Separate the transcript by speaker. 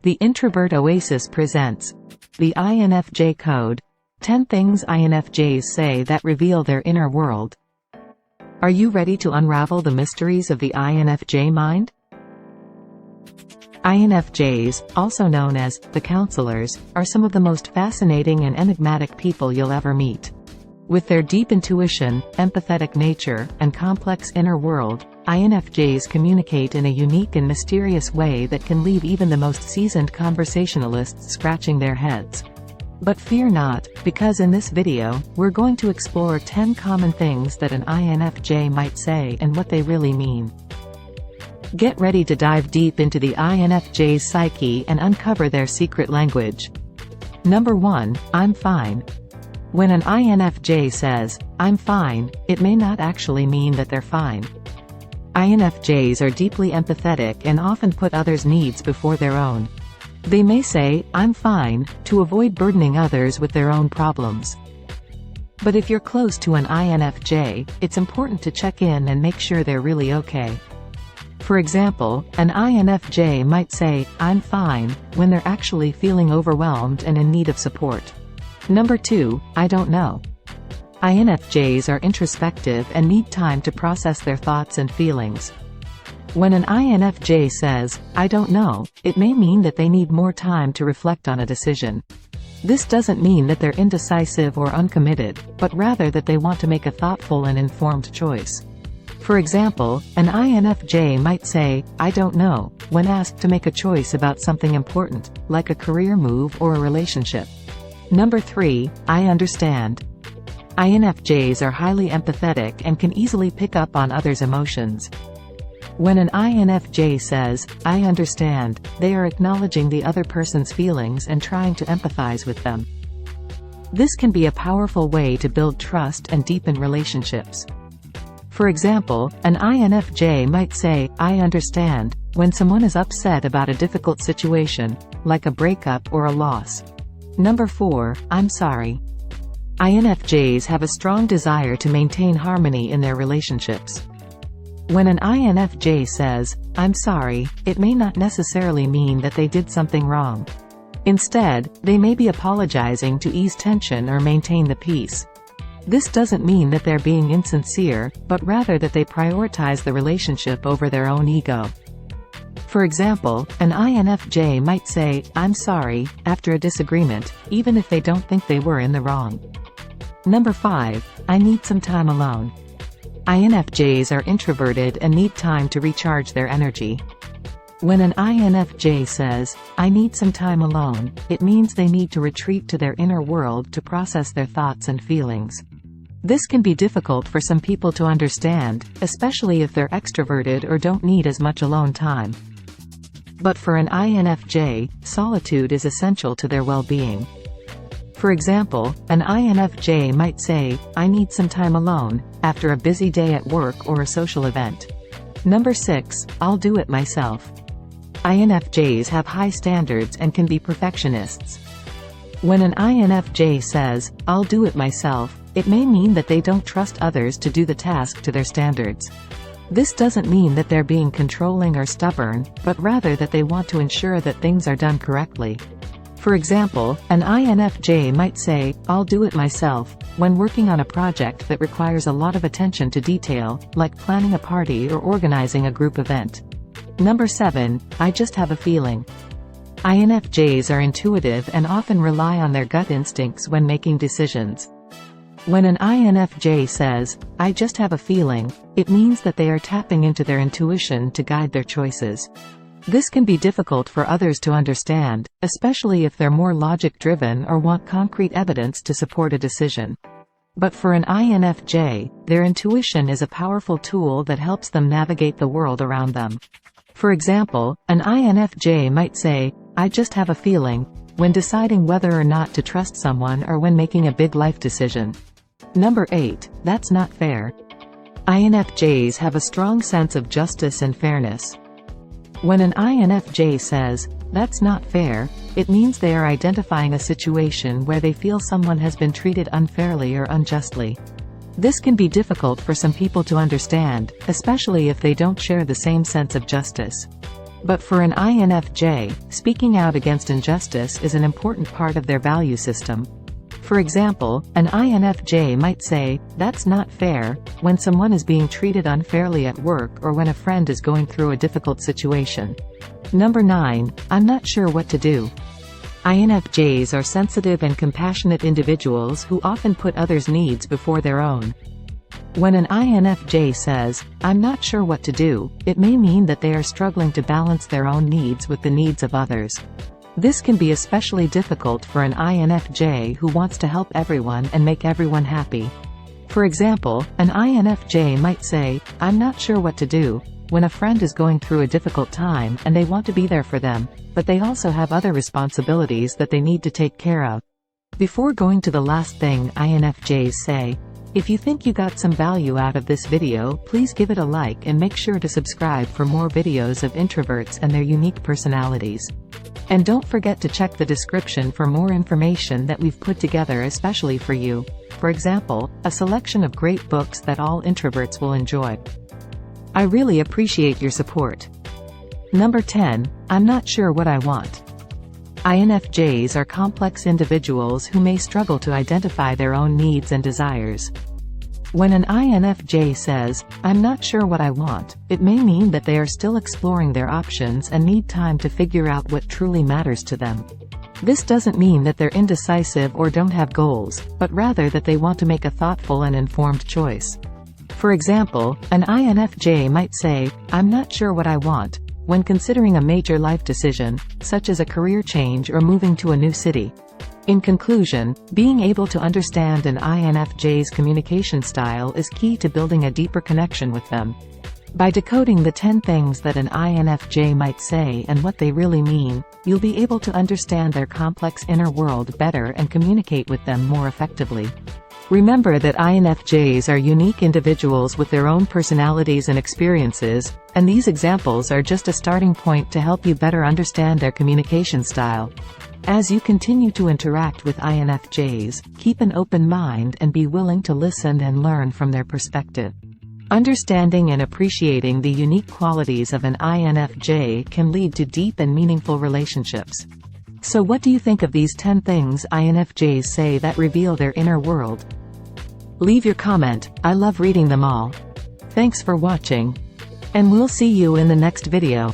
Speaker 1: The Introvert Oasis presents the INFJ Code, 10 things INFJs say that reveal their inner world. Are you ready to unravel the mysteries of the INFJ mind? INFJs, also known as the counselors, are some of the most fascinating and enigmatic people you'll ever meet. With their deep intuition, empathetic nature, and complex inner world, INFJs communicate in a unique and mysterious way that can leave even the most seasoned conversationalists scratching their heads. But fear not, because in this video, we're going to explore 10 common things that an INFJ might say and what they really mean. Get ready to dive deep into the INFJ's psyche and uncover their secret language. Number 1, I'm fine. When an INFJ says, I'm fine, it may not actually mean that they're fine. INFJs are deeply empathetic and often put others' needs before their own. They may say, I'm fine, to avoid burdening others with their own problems. But if you're close to an INFJ, it's important to check in and make sure they're really okay. For example, an INFJ might say, I'm fine, when they're actually feeling overwhelmed and in need of support. Number 2, I don't know. INFJs are introspective and need time to process their thoughts and feelings. When an INFJ says, I don't know, it may mean that they need more time to reflect on a decision. This doesn't mean that they're indecisive or uncommitted, but rather that they want to make a thoughtful and informed choice. For example, an INFJ might say, I don't know, when asked to make a choice about something important, like a career move or a relationship. Number 3, I understand. INFJs are highly empathetic and can easily pick up on others' emotions. When an INFJ says, I understand, they are acknowledging the other person's feelings and trying to empathize with them. This can be a powerful way to build trust and deepen relationships. For example, an INFJ might say, I understand, when someone is upset about a difficult situation, like a breakup or a loss. Number 4, I'm sorry. INFJs have a strong desire to maintain harmony in their relationships. When an INFJ says, I'm sorry, it may not necessarily mean that they did something wrong. Instead, they may be apologizing to ease tension or maintain the peace. This doesn't mean that they're being insincere, but rather that they prioritize the relationship over their own ego. For example, an INFJ might say, I'm sorry, after a disagreement, even if they don't think they were in the wrong. Number 5, I need some time alone. INFJs are introverted and need time to recharge their energy. When an INFJ says, I need some time alone, it means they need to retreat to their inner world to process their thoughts and feelings. This can be difficult for some people to understand, especially if they're extroverted or don't need as much alone time. But for an INFJ, solitude is essential to their well-being. For example, an INFJ might say, I need some time alone, after a busy day at work or a social event. Number 6, I'll do it myself. INFJs have high standards and can be perfectionists. When an INFJ says, I'll do it myself, it may mean that they don't trust others to do the task to their standards. This doesn't mean that they're being controlling or stubborn, but rather that they want to ensure that things are done correctly. For example, an INFJ might say, I'll do it myself, when working on a project that requires a lot of attention to detail, like planning a party or organizing a group event. Number 7, I just have a feeling. INFJs are intuitive and often rely on their gut instincts when making decisions. When an INFJ says, I just have a feeling, it means that they are tapping into their intuition to guide their choices. This can be difficult for others to understand, especially if they're more logic-driven or want concrete evidence to support a decision. But for an INFJ, their intuition is a powerful tool that helps them navigate the world around them. For example, an INFJ might say, I just have a feeling, when deciding whether or not to trust someone or when making a big life decision. Number 8, that's not fair. INFJs have a strong sense of justice and fairness. When an INFJ says, that's not fair, it means they are identifying a situation where they feel someone has been treated unfairly or unjustly. This can be difficult for some people to understand, especially if they don't share the same sense of justice. But for an INFJ, speaking out against injustice is an important part of their value system. For example, an INFJ might say, "That's not fair," when someone is being treated unfairly at work or when a friend is going through a difficult situation. Number 9, I'm not sure what to do. INFJs are sensitive and compassionate individuals who often put others' needs before their own. When an INFJ says, "I'm not sure what to do," it may mean that they are struggling to balance their own needs with the needs of others. This can be especially difficult for an INFJ who wants to help everyone and make everyone happy. For example, an INFJ might say, "I'm not sure what to do," when a friend is going through a difficult time and they want to be there for them, but they also have other responsibilities that they need to take care of. Before going to the last thing INFJs say, if you think you got some value out of this video, please give it a like and make sure to subscribe for more videos of introverts and their unique personalities. And don't forget to check the description for more information that we've put together especially for you. For example, a selection of great books that all introverts will enjoy. I really appreciate your support. Number 10, I'm not sure what I want. INFJs are complex individuals who may struggle to identify their own needs and desires. When an INFJ says, "I'm not sure what I want," it may mean that they are still exploring their options and need time to figure out what truly matters to them. This doesn't mean that they're indecisive or don't have goals, but rather that they want to make a thoughtful and informed choice. For example, an INFJ might say, "I'm not sure what I want," when considering a major life decision, such as a career change or moving to a new city. In conclusion, being able to understand an INFJ's communication style is key to building a deeper connection with them. By decoding the 10 things that an INFJ might say and what they really mean, you'll be able to understand their complex inner world better and communicate with them more effectively. Remember that INFJs are unique individuals with their own personalities and experiences, and these examples are just a starting point to help you better understand their communication style. As you continue to interact with INFJs, keep an open mind and be willing to listen and learn from their perspective. Understanding and appreciating the unique qualities of an INFJ can lead to deep and meaningful relationships. So what do you think of these 10 things INFJs say that reveal their inner world? Leave your comment, I love reading them all. Thanks for watching. And we'll see you in the next video.